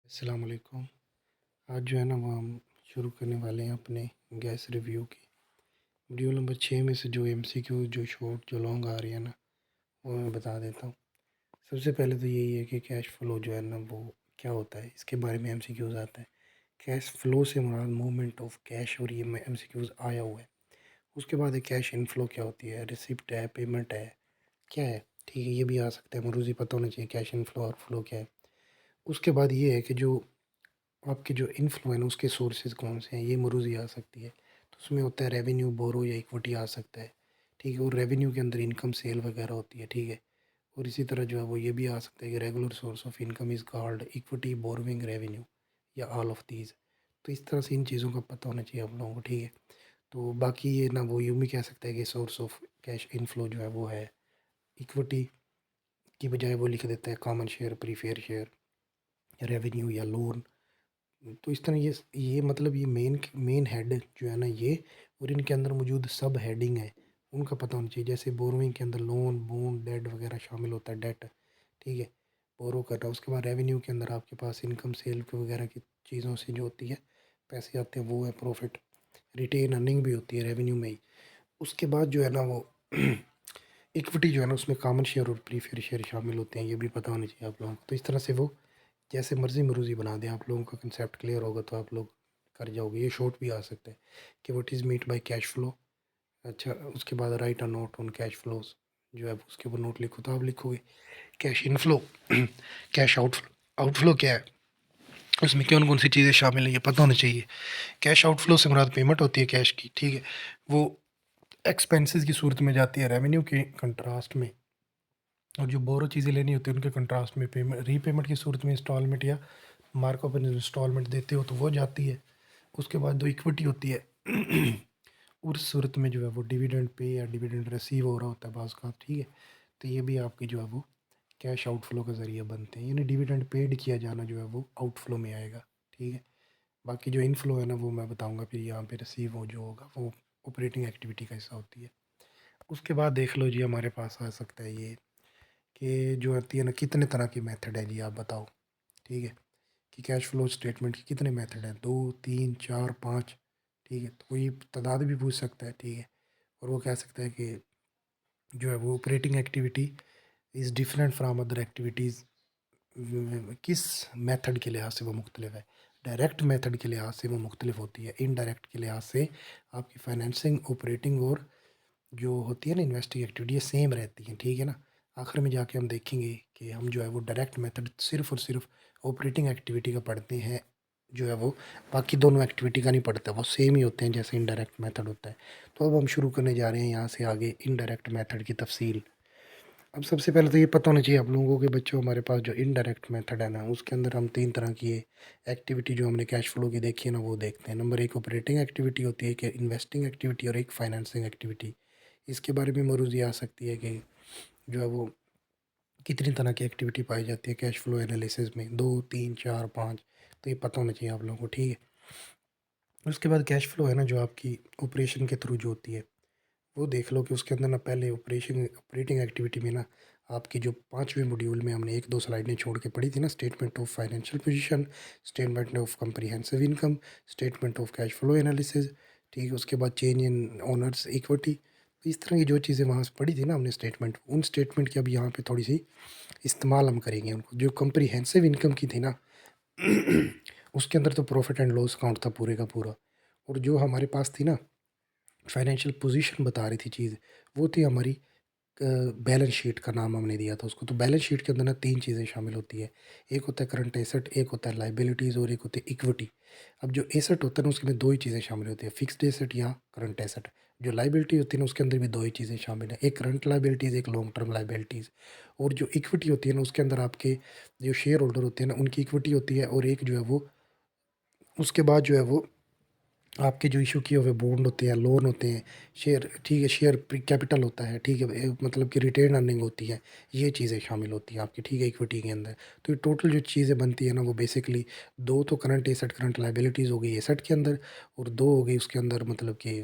अस्सलाम वालेकुम। आज जो है ना वो हम शुरू करने वाले हैं अपने गैस रिव्यू की वीडियो नंबर 6 में से जो एमसीक्यू जो शॉर्ट जो लॉन्ग आ रही है ना वो मैं बता देता हूँ। सबसे पहले तो यही है कि कैश फ्लो जो है ना वो क्या होता है, इसके बारे में एमसीक्यूज़ आता है। कैश फ्लो से मुराद मूवमेंट ऑफ कैश, और ये में एमसीक्यूज़ आया हुआ है। उसके बाद है कैश इनफ्लो क्या होती है, रिसिप्ट है, पेमेंट है, क्या है, ठीक है, ये भी आ सकता है। मरूज़ी पता होना चाहिए कैश इनफ्लो और फ्लो क्या है। उसके बाद ये है कि जो आपके जो इन्फ्लो है ना उसके सोर्सेज कौन से हैं, ये मरूज़ी आ सकती है। तो उसमें होता है रेवेन्यू, बोरो या इक्विटी आ सकता है, ठीक है। और रेवेन्यू के अंदर इनकम सेल वगैरह होती है, ठीक है। और इसी तरह जो है वो ये भी आ सकता है कि regular source of income is called equity, borrowing, revenue, या ऑल ऑफ दीज। तो इस तरह से इन चीज़ों का पता होना चाहिए आप लोगों को, ठीक है। तो बाकी ये ना वो यूँ भी कह सकता है कि सोर्स ऑफ कैश इनफ्लो जो है वो है इक्विटी की बजाय वो लिख देता है common share, prepare share, revenue या लोन। तो इस तरह ये मतलब ये मेन हेड जो है ना ये, और इनके अंदर मौजूद सब हेडिंग है उनका पता होना चाहिए। जैसे बोरोइंग के अंदर लोन, बॉन्ड, डेट वगैरह शामिल होता है, डेट, ठीक है, बोरो करना। उसके बाद रेवेन्यू के अंदर आपके पास इनकम सेल के वगैरह की चीज़ों से जो होती है पैसे आते हैं वो है प्रॉफिट। रिटेन अर्निंग भी होती है रेवेन्यू में ही। उसके बाद जो है ना वो इक्विटी जो है ना उसमें कॉमन शेयर और प्रीफेयर शेयर शामिल होते हैं, ये भी पता होना चाहिए आप लोगों को। तो इस तरह से वो जैसे मर्जी मरूजी बना दें, आप लोगों का कंसेप्ट क्लियर होगा तो आप लोग कर जाओगे। ये शॉर्ट भी आ सकता है कि what is meant by cash flow. अच्छा, उसके बाद write a note on cash flows, जो है उसके ऊपर नोट लिखो। तो आप लिखोगे कैश इनफ्लो, कैश आउटफ्लो क्या है, उसमें कौन कौन सी चीज़ें शामिल है, ये पता होना चाहिए। कैश आउटफ्लो से मुराद पेमेंट होती है कैश की, ठीक है, वो एक्सपेंसेस की सूरत में जाती है रेवेन्यू के कंट्रास्ट में। और जो बोरो चीज़ें लेनी होती है उनके कंट्रास्ट में पेमेंट, रीपेमेंट की सूरत में इंस्टॉलमेंट या मार्कअप इंस्टॉलमेंट देते हो तो वो जाती है। उसके बाद जो इक्विटी होती है उस सूरत में जो है वो डिविडेंड पे या डिविडेंड रिसीव हो रहा होता है बाज़ का, ठीक है। तो ये भी आपकी जो है वो कैश आउटफ्लो का ज़रिया बनते हैं, यानी डिविडेंड पेड किया जाना जो है वो आउटफ्लो में आएगा, ठीक है। बाकी जो इनफ्लो है ना वो मैं बताऊंगा फिर। यहाँ पे रिसीव हो जो होगा वो ऑपरेटिंग एक्टिविटी का हिस्सा होती है। उसके बाद देख लो जी, हमारे पास आ सकता है ये कि जो आती है ना कितने तरह की मेथड है जी, आप बताओ, ठीक है, कि कैश फ्लो स्टेटमेंट के कितने मेथड हैं, 2, 3, 4, 5, ठीक है। तो कोई तादाद भी पूछ सकता है, ठीक है। और वो कह सकता है कि जो है वो operating activity is different from other activities, किस मेथड के लिहाज से वो मुख्तलिफ है। डायरेक्ट मेथड के लिहाज से वो मुख्तलिफ होती है, इनडायरेक्ट के लिहाज से आपकी फाइनेंसिंग, ऑपरेटिंग और जो होती है ना इन्वेस्टिंग एक्टिविटी, ये सेम रहती हैं, ठीक है ना। आखिर में जाके हम देखेंगे कि हम जो है वो डायरेक्ट मेथड सिर्फ़ और सिर्फ ऑपरेटिंग एक्टिविटी का पढ़ते हैं, जो है वो बाकी दोनों एक्टिविटी का नहीं पढ़ता, वो सेम ही होते हैं जैसे इनडायरेक्ट मेथड होता है। तो अब हम शुरू करने जा रहे हैं यहाँ से आगे इनडायरेक्ट मेथड की तफसील। अब सबसे पहले तो ये पता होना चाहिए आप लोगों को कि बच्चों हमारे पास जो इनडायरेक्ट मेथड है ना उसके अंदर हम 3 तरह की एक्टिविटी जो हमने कैश फ्लो की देखी है ना वो देखते हैं। नंबर 1 ऑपरेटिंग एक्टिविटी होती है, कि इन्वेस्टिंग एक्टिविटी, और एक फाइनेंसिंग एक्टिविटी। इसके बारे में मरूज़ी आ सकती है कि जो है वो कितनी तरह की एक्टिविटी पाई जाती है कैश फ्लो एनालिसिस में, 2, 3, 4, 5। तो ये पता होना चाहिए आप लोगों को, ठीक है। उसके बाद कैश फ्लो है ना जो आपकी ऑपरेशन के थ्रू जो होती है वो देख लो कि उसके अंदर ना पहले ऑपरेटिंग एक्टिविटी में ना आपकी जो 5वें मॉड्यूल में हमने 1-2 स्लाइडें छोड़ के पढ़ी थी ना, statement of financial position, statement of comprehensive income, statement of cash flow analysis, ठीक है। उसके बाद चेंज इन ओनर्स इक्विटी। तो इस तरह की जो चीज़ें वहाँ से पढ़ी थी ना हमने स्टेटमेंट, उन स्टेटमेंट की अब यहाँ पे थोड़ी सी इस्तेमाल हम करेंगे उनको। जो कम्प्रिहेंसिव इनकम की थी ना उसके अंदर तो प्रॉफिट एंड लॉस अकाउंट था पूरे का पूरा। और जो हमारे पास थी ना फाइनेंशियल पोजीशन बता रही थी चीज़, वो थी हमारी बैलेंस शीट का नाम हमने दिया था उसको। तो बैलेंस शीट के अंदर ना 3 चीज़ें शामिल होती है, एक होता है करंट एसेट, एक होता है लाइबिलिटीज़, और एक होती है इक्विटी। अब जो एसेट होता है ना उसके में 2 ही चीज़ें शामिल होती है, फिक्स्ड एसेट या करंट एसेट। जो लाइबिलिटी होती है ना उसके अंदर भी 2 ही चीज़ें शामिल हैं, एक करंट लाइबिलिटीज़, एक लॉन्ग टर्म लाइबिलिटीज़। और जो इक्विटी होती है ना उसके अंदर आपके जो शेयर होल्डर होते हैं ना उनकी इक्विटी होती है, और एक जो है वो उसके बाद जो है वो आपके जो इशू किए हुए बॉन्ड होते हैं, लोन होते हैं, शेयर, ठीक है, शेयर कैपिटल होता है, ठीक है, मतलब कि रिटेन अर्निंग होती है, ये चीज़ें शामिल होती हैं आपकी, ठीक है, इक्विटी के अंदर। तो ये टोटल जो चीज़ें बनती है ना वो बेसिकली 2 तो करंट एसेट, करंट लाइबिलिटीज़ हो गई एसेट के अंदर, और 2 हो गई उसके अंदर मतलब कि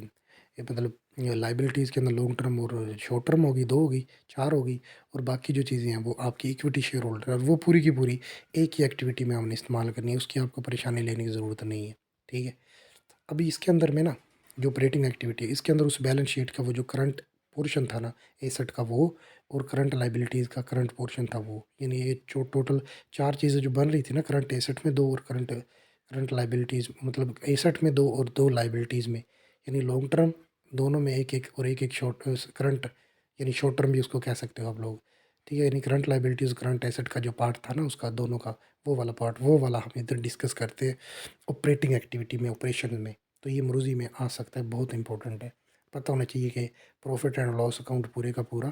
ये मतलब लाइबिलिटीज़ के अंदर लॉन्ग टर्म और शॉर्ट टर्म होगी, 2 होगी, 4 होगी, और बाकी जो चीज़ें हैं वो आपकी इक्विटी शेयर होल्डर, और वो पूरी की पूरी एक ही एक्टिविटी में हमने इस्तेमाल करनी है, उसकी आपको परेशानी लेने की ज़रूरत नहीं है, ठीक है। अभी इसके अंदर में ना जो ऑपरेटिंग एक्टिविटी है, इसके अंदर उस बैलेंस शीट का वो जो करंट पोर्शन था ना एसेट का वो, और करंट लाइबिलिटीज़ का करंट पोर्शन था वो, यानी ये जो टोटल 4 चीज़ें जो बन रही थी ना, करंट एसेट में 2 और करंट करंट लाइबिलिटीज़, मतलब एसेट में 2 और 2 लाइबिलिटीज़ में, यानी लॉन्ग टर्म दोनों में 1-1 और 1-1 शॉर्ट करंट, यानी शॉर्ट टर्म भी उसको कह सकते हो आप लोग, ठीक है। यानी करंट लाइबिलिटीज़ करंट एसेट का जो पार्ट था ना उसका दोनों का, वो वाला पार्ट, वो वाला हम इधर डिस्कस करते हैं ऑपरेटिंग एक्टिविटी में, ऑपरेशन में। तो ये मरूज़ी में आ सकता है, बहुत इंपॉर्टेंट है। पता होना चाहिए कि प्रॉफिट एंड लॉस अकाउंट पूरे का पूरा,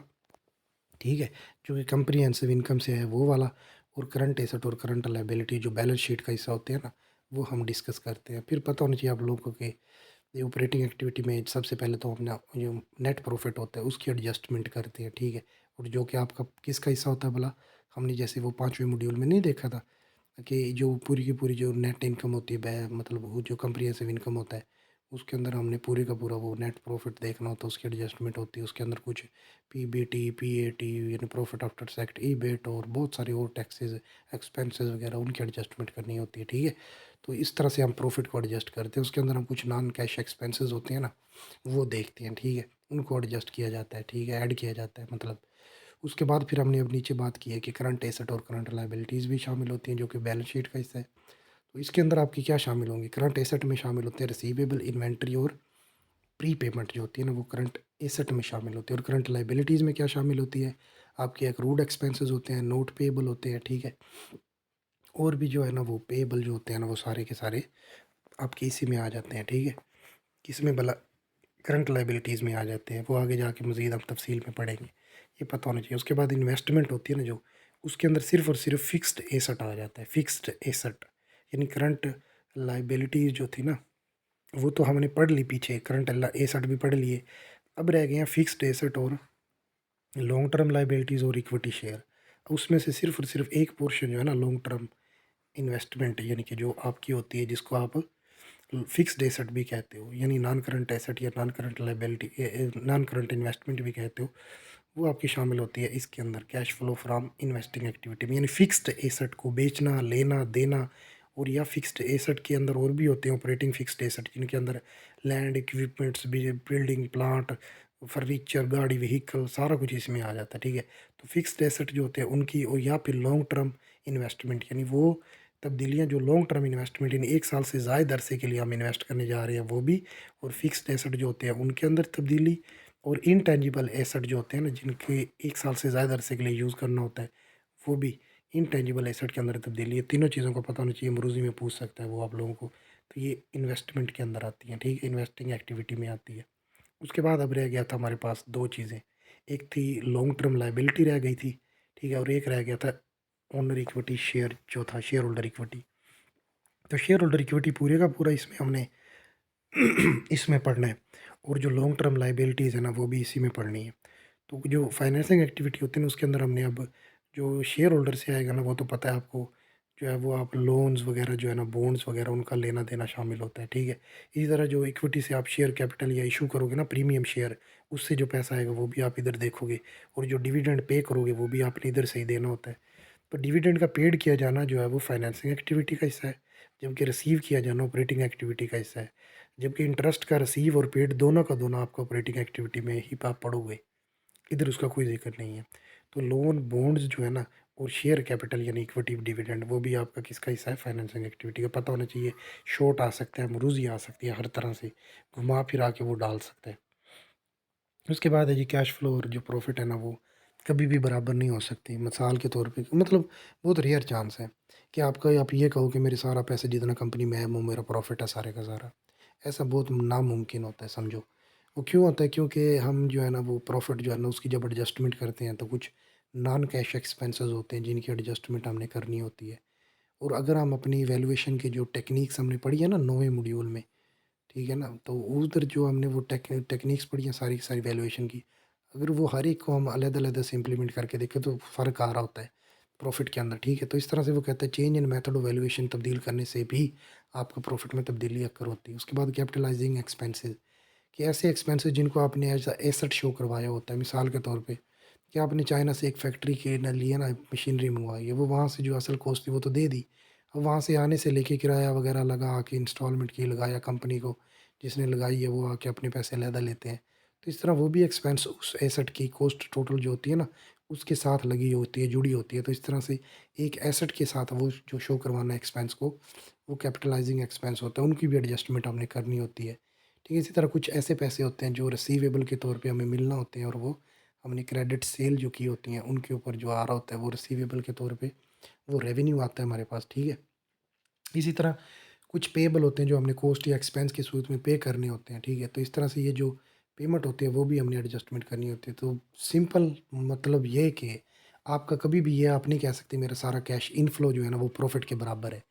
ठीक है, जो कि कंप्रिहेंसिव इनकम से है वो वाला, और करंट एसेट और करंट लायबिलिटी जो बैलेंस शीट का हिस्सा होते हैं ना, वो हम डिस्कस करते हैं। फिर पता होना चाहिए आप लोगों को कि ये ऑपरेटिंग एक्टिविटी में सबसे पहले तो अपना जो नेट प्रॉफिट होता है उसकी एडजस्टमेंट करते हैं, ठीक है। और जो कि आपका किसका हिस्सा होता है भला, हमने जैसे वो 5वें मॉड्यूल में नहीं देखा था कि जो पूरी की पूरी जो नेट इनकम होती है, मतलब वो जो कंप्रिहेंसिव इनकम होता है, उसके अंदर हमने पूरे का पूरा वो नेट प्रॉफिट देखना होता है, उसकी एडजस्टमेंट होती है, उसके अंदर कुछ पीबीटी, पीएटी यानी प्रॉफिट आफ्टर टैक्स, ईबीट और बहुत सारे और टैक्सेस, एक्सपेंसेस वगैरह उनकी एडजस्टमेंट करनी होती है, ठीक है। तो इस तरह से हम प्रॉफिट को एडजस्ट करते हैं। उसके अंदर हम कुछ नॉन कैश एक्सपेंसेस होते हैं ना, वो देखते हैं, ठीक है, उनको एडजस्ट किया जाता है, ठीक है, ऐड किया जाता है मतलब। उसके बाद फिर हमने अब नीचे बात की है कि करंट एसेट और करंट लायबिलिटीज़ भी शामिल होती हैं जो कि बैलेंस शीट का हिस्सा है। तो इसके अंदर आपकी क्या शामिल होंगी, करंट एसेट में शामिल होते हैं रिसीवेबल, इन्वेंट्री और प्री पेमेंट जो होती है ना, वो करंट एसेट में शामिल होती है। और करंट लायबिलिटीज़ में क्या शामिल होती है, आपके एक्रूड एक्सपेंसेस होते हैं, नोट पेएबल होते हैं, ठीक है। और भी जो है ना वो पेएबल जो होते हैं ना, वो सारे के सारे आपके इसी में आ जाते हैं, ठीक है। किसमें भला, करंट लायबिलिटीज़ में आ जाते हैं, वो आगे जाके मज़ीद हम तफसील में पढ़ेंगे, ये पता होना चाहिए। उसके बाद इन्वेस्टमेंट होती है ना जो, उसके अंदर सिर्फ़ और सिर्फ फ़िक्स्ड एसेट आ जाता है, फ़िक्स्ड एसेट, यानी करंट लायबिलिटीज़ जो थी ना, वो तो हमने पढ़ ली पीछे, करंट एसेट भी पढ़ लिए। अब रह गए हैं फ़िक्स्ड एसेट और लॉन्ग टर्म लायबिलिटीज़ और इक्विटी शेयर। उसमें से सिर्फ़ और सिर्फ एक पोर्शन जो है ना लॉन्ग टर्म इन्वेस्टमेंट, यानी कि जो आपकी होती है, जिसको आप फिक्स्ड एसेट भी कहते हो, यानी नॉन करंट एसेट या non current liability, non current investment भी कहते हो, वो आपकी शामिल होती है इसके अंदर cash flow from investing activity में, यानी फिक्स्ड एसेट को बेचना, लेना, देना। और या फिक्स्ड एसेट के अंदर और भी होते हैं ऑपरेटिंग फिक्स्ड एसेट, जिनके अंदर land, equipments, building, plant, furniture, गाड़ी, व्हीकल, सारा कुछ इसमें आ जाता है, ठीक है। तो फिक्स्ड एसेट जो होते हैं उनकी, और या फिर लॉन्ग टर्म इन्वेस्टमेंट, यानी वो तब्दीलियाँ जो लॉन्ग टर्म इन्वेस्टमेंट, यानी 1 साल से ज़्यादा अरसे के लिए हम इन्वेस्ट करने जा रहे हैं, वो भी। और फिक्स्ड एसेट जो होते हैं उनके अंदर तब्दीली, और इनटेंजिबल एसेट जो होते हैं ना, जिनके 1 साल से ज़्यादा अरसे के लिए यूज़ करना होता है, वो भी इनटेंजिबल एसेट के अंदर तब्दीली। ये तीनों चीज़ों का पता होना चाहिए, मरूज़ी में पूछ सकता है वो आप लोगों को। तो ये इन्वेस्टमेंट के अंदर आती हैं, ठीक है, इन्वेस्टिंग एक्टिविटी में आती है। उसके बाद अब रह गया था हमारे पास 2 चीज़ें, एक थी लॉन्ग टर्म लायबिलिटी रह गई थी, ठीक है, और एक रह गया था ओनर इक्विटी शेयर जो था, शेयर होल्डर इक्विटी। तो शेयर होल्डर इक्विटी पूरे का पूरा इसमें हमने इसमें पढ़ना है, और जो लॉन्ग टर्म लायबिलिटीज़ है ना वो भी इसी में पढ़नी है। तो जो फाइनेंसिंग एक्टिविटी होती है ना उसके अंदर हमने अब जो शेयर होल्डर से आएगा ना, वो तो पता है आपको, जो है वो आप लोन्स वगैरह जो है ना, बॉन्ड्स वगैरह, उनका लेना देना शामिल होता है, ठीक है। इसी तरह जो इक्विटी से आप शेयर कैपिटल या इशू करोगे ना, प्रीमियम शेयर, उससे जो पैसा आएगा वो भी आप इधर देखोगे। और जो डिविडेंड पे करोगे वो भी आपने इधर से ही देना होता है। तो डिविडेंड का पेड किया जाना जो है वो फाइनेंसिंग एक्टिविटी का हिस्सा है, जबकि रिसीव किया जाना ऑपरेटिंग एक्टिविटी का हिस्सा है। जबकि इंटरेस्ट का रिसीव और पेड दोनों का दोनों आपको ऑपरेटिंग एक्टिविटी में ही आप पढ़ोगे, इधर उसका कोई ज़िक्र नहीं है। तो लोन, बॉन्ड्स जो है ना, और शेयर कैपिटल यानी इक्विटी डिविडेंड, वो भी आपका किसका हिस्सा है, फाइनेंसिंग एक्टिविटी का। पता होना चाहिए, शॉर्ट आ सकता है, मरूज़ी आ सकती है, हर तरह से घुमा फिरा के वो डाल सकता है। उसके बाद है जी कैश फ्लो, और जो प्रॉफिट है ना वो कभी भी बराबर नहीं हो सकती। मिसाल के तौर पे, मतलब बहुत रेयर चांस है कि आपका, आप ये कहो कि मेरे सारा पैसा जितना कंपनी में है वो मेरा प्रॉफिट है सारे का सारा। ऐसा बहुत नामुमकिन होता है, समझो। वो क्यों होता है, क्योंकि हम जो है ना वो प्रॉफिट जो है ना उसकी जब एडजस्टमेंट करते हैं तो कुछ नॉन कैश एक्सपेंसेस होते हैं जिनकी एडजस्टमेंट हमने करनी होती है। और अगर हम अपनी वैल्यूएशन की जो टेक्निक्स हमने पढ़ी है ना 9वें मॉड्यूल में, ठीक है ना, तो उधर जो हमने वो टेक्निक्स पढ़ी हैं सारी की सारी वैल्यूएशन की, अगर वो हर एक को हम अलग-अलग से इम्प्लीमेंट करके देखें तो फ़र्क आ रहा होता है प्रॉफिट के अंदर, ठीक है। तो इस तरह से वो कहते हैं change in method of valuation, तब्दील करने से भी आपका प्रॉफिट में तब्दीली अक्कर होती है। उसके बाद कैपिटलाइजिंग एक्सपेंसेस, कि ऐसे एक्सपेंसेस जिनको आपने एज अ एसेट शो करवाया होता है, मिसाल के तौर पे कि आपने चाइना से एक फैक्ट्री के ना लिए ना मशीनरी मंगवाई है, वो वहाँ से जो असल कॉस्ट थी वो तो दे दी। अब वहाँ से आने से लेके किराया वगैरह लगा आके इंस्टॉलमेंट की लगाया कंपनी को, जिसने लगाई है वो आके अपने पैसे अलहदा लेते हैं। तो इस तरह वो भी एक्सपेंस उस एसेट की कॉस्ट टोटल जो होती है ना, उसके साथ लगी होती है, जुड़ी होती है। तो इस तरह से एक एसेट के साथ वो जो शो करवाना है एक्सपेंस को, वो कैपिटलाइज़िंग एक्सपेंस होता है, उनकी भी एडजस्टमेंट हमने करनी होती है। ठीक है, इसी तरह कुछ ऐसे पैसे होते हैं जो रिसीवेबल के तौर पे हमें मिलना होते हैं, और वो हमने क्रेडिट सेल जो की होती हैं उनके ऊपर जो आ रहा होता है वो रिसीवेबल के तौर पे वो रेवेन्यू आता है हमारे पास। ठीक है, इसी तरह कुछ पेएबल होते हैं जो हमने कॉस्ट या एक्सपेंस के सूरत में पे करने होते हैं। ठीक है, तो इस तरह से ये जो पेमेंट होती है वो भी हमने एडजस्टमेंट करनी होती है। तो सिंपल मतलब ये है कि आपका कभी भी ये आप नहीं कह सकते मेरा सारा कैश इनफ्लो जो है ना वो प्रॉफिट के बराबर है,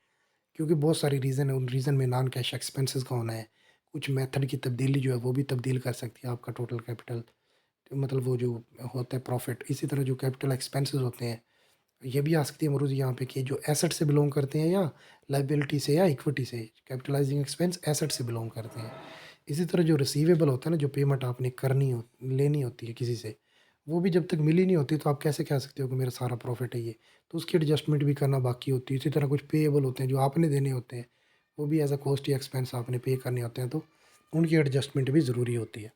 क्योंकि बहुत सारी रीज़न है, उन रीज़न में नॉन कैश एक्सपेंसेस का होना है। कुछ मेथड की तब्दीली जो है वो भी तब्दील कर सकती है आपका टोटल कैपिटल, मतलब वो जो होता है प्रॉफिट। इसी तरह जो कैपिटल एक्सपेंसेस होते हैं, ये भी आ सकती है मरूज़ यहाँ पे कि जो एसेट से बिलोंग करते हैं या लायबिलिटी से या इक्विटी से। कैपिटलाइजिंग एक्सपेंस एसेट से बिलोंग करते हैं। इसी तरह जो रिसीवेबल होता है ना, जो पेमेंट आपने करनी हो लेनी होती है किसी से, वो भी जब तक मिली नहीं होती तो आप कैसे कह सकते हो कि मेरा सारा प्रॉफिट है ये। तो उसकी एडजस्टमेंट भी करना बाकी होती है। इसी तरह कुछ पेएबल होते हैं जो आपने देने होते हैं, वो भी एज अ कॉस्ट या एक्सपेंस आपने पे करने होते हैं, तो उनकी एडजस्टमेंट भी ज़रूरी होती है।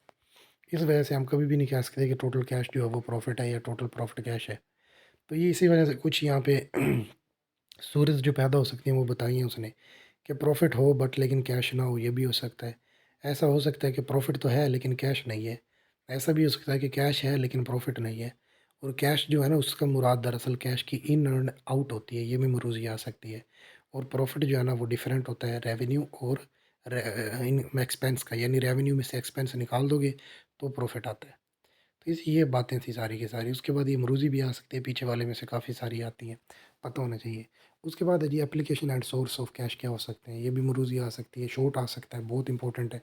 इस वजह से हम कभी भी नहीं कह सकते कि टोटल कैश जो है वो प्रॉफिट है या टोटल प्रॉफिट कैश है। तो ये इसी वजह से कुछ यहाँ पे सूरत जो पैदा हो सकती हैं वो बताई हैं उसने, कि प्रॉफिट हो बट लेकिन कैश ना हो, ये भी हो सकता है। ऐसा हो सकता है कि प्रॉफिट तो है लेकिन कैश नहीं है। ऐसा भी हो सकता है कि कैश है लेकिन प्रॉफिट नहीं है। और कैश जो है ना उसका मुराद दरअसल कैश की इन अर्न आउट होती है, ये भी मरूज़ी आ सकती है। और प्रॉफिट जो है ना वो डिफरेंट होता है रेवेन्यू और इन एक्सपेंस का, यानी रेवेन्यू में से एक्सपेंस निकाल दोगे तो प्रॉफिट आता है। तो ये बातें थी सारी की सारी। उसके बाद ये मरूज़ी भी आ सकती है, पीछे वाले में से काफ़ी सारी आती हैं, पता होना चाहिए। उसके बाद है जी application and source of cash क्या हो सकते हैं, ये भी मरूज़ी आ सकती है, शॉर्ट आ सकता है, बहुत इंपॉर्टेंट है।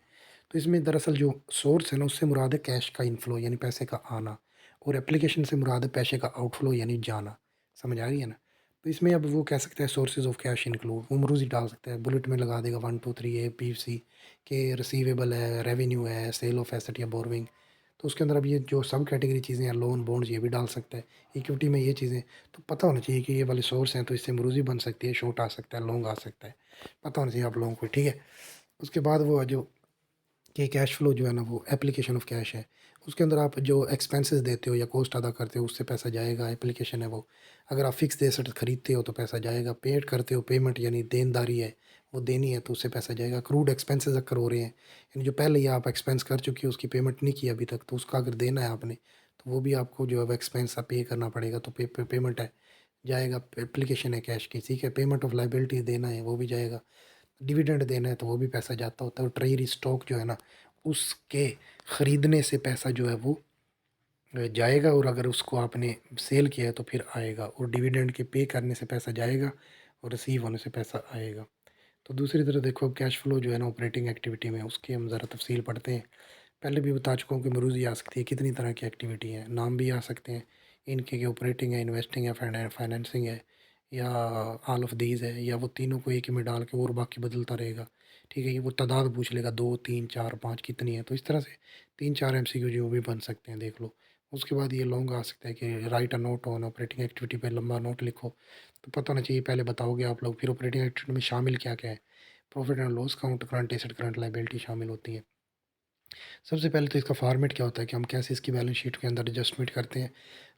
तो इसमें दरअसल जो सोर्स है ना उससे मुराद है कैश का इनफ्लो यानी पैसे का आना, और एप्लीकेशन से मुराद है पैसे का आउटफ्लो यानी जाना। समझ आ रही है ना? तो इसमें अब वो कह सकते हैं सोर्सेज ऑफ कैश इंक्लूड, वो मरूज़ी डाल सकता है, बुलेट में लगा देगा 1 2 3 ए बी सी के रिसीवेबल है, रेवेन्यू है, सेल ऑफ एसेट या बोरोइंग। तो उसके अंदर अब ये जो सब कैटेगरी चीज़ें हैं, लोन बॉन्ड्स ये भी डाल सकता है, इक्विटी में ये चीज़ें। तो पता होना चाहिए कि ये वाले सोर्स हैं, तो इससे मरूज़ी बन सकती है, शॉर्ट आ सकता है, लॉन्ग आ सकता है, पता होना चाहिए आप लोगों को। ठीक है, उसके बाद वो जो कि कैश फ्लो जो है ना वो एप्लीकेशन ऑफ कैश है। उसके अंदर आप जो एक्सपेंसेस देते हो या कॉस्ट अदा करते हो उससे पैसा जाएगा, एप्लीकेशन है वो। अगर आप फिक्स्ड एसेट खरीदते हो तो पैसा जाएगा, पेड करते हो पेमेंट यानी देनदारी है, वो देनी है तो उससे पैसा जाएगा। क्रूड एक्सपेंसेस अगर हो रहे हैं, यानी जो पहले ही आप एक्सपेंस कर चुके हो उसकी पेमेंट नहीं की अभी तक, तो उसका अगर देना है आपने, तो वो भी आपको जो है वो एक्सपेंस पे करना पड़ेगा, तो पेमेंट है जाएगा, एप्लीकेशन है कैश की। ठीक है, पेमेंट ऑफ लाइबिलिटी देना है वो भी जाएगा, डिविडेंड देना है तो वो भी पैसा जाता होता है, और ट्रेजरी स्टॉक जो है ना उसके ख़रीदने से पैसा जो है वो जाएगा, और अगर उसको आपने सेल किया है तो फिर आएगा, और डिविडेंड के पे करने से पैसा जाएगा और रिसीव होने से पैसा आएगा। तो दूसरी तरफ देखो अब कैश फ्लो जो है ना ऑपरेटिंग एक्टिविटी में, उसकी हम ज़रा तफसील पढ़ते हैं। पहले भी बता चुका हूँ कि मरूज़ी आ सकती है, कितनी तरह की एक्टिविटी हैं, नाम भी आ सकते हैं इनके, कि ऑपरेटिंग है, इन्वेस्टिंग है, फाइनेंसिंग है, या ऑल ऑफ दीज है, या वो तीनों को एक ही में डाल के और बाकी बदलता रहेगा। ठीक है, ये वो तादाद पूछ लेगा 2 3 4 5 कितनी है, तो इस तरह से 3 4 MCQ जो भी बन सकते हैं, देख लो। उसके बाद ये लॉन्ग आ सकता है कि right a note on operating activity पे, लंबा नोट लिखो। तो पता होना चाहिए, पहले बताओगे आप लोग, फिर ऑपरेटिंग एक्टिविटी में शामिल क्या क्या है। Profit and loss count, current asset, current liability शामिल होती है। सबसे पहले तो इसका फॉर्मेट क्या होता है कि हम कैसे इसकी बैलेंस शीट के अंदर एडजस्टमेंट करते हैं।